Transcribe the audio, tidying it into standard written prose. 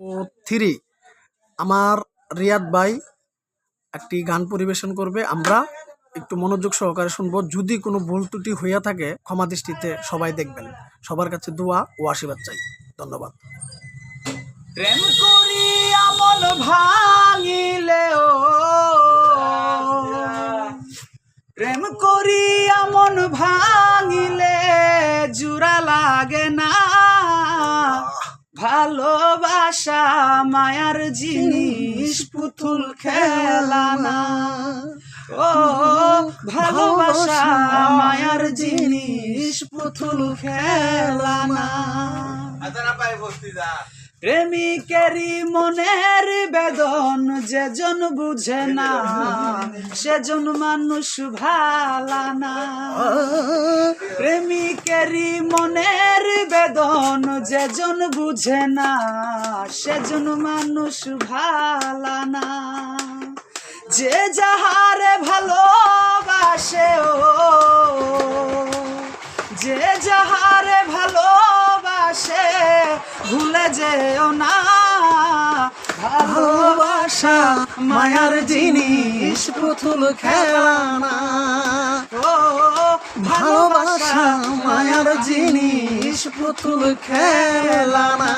ও 3 আমার রিয়াদ ভাই একটি গান পরিবেশন করবে। আমরা একটু মনোযোগ সহকারে শুনবো। যদি কোনো ভুল ত্রুটি হইয়া থাকে ক্ষমা দৃষ্টিতে সবাই দেখবেন। সবার কাছে দোয়া ও আশীর্বাদ চাই। ধন্যবাদ। প্রেম করিয়া মন ভাঙিলে ও প্রেম করিয়া মন ভাঙিলে জুড়া লাগে না। ভালোবাসা মায়ার জিনিস, পুতুল খেলা না। ও ভালোবাসা মায়ার জিনিস, পুতুল খেলা না। প্রেমিকেরই মনের বেদন যেজন বুঝে না, সেজন মানুষ ভালা না। প্রেমিকেরই মনের বেদন যেজন বুঝে না, সেজন মানুষ ভালা না। যে যাহারে ভালোবাসে ও, যে যাহারে ভালোবাসে ভুলে যেও না। ভালোবাসা মায়ার জিনিস, পুতুল খেলা না। ও ভালোবাসা মায়ার জিনিস, পুতুল খেলা না।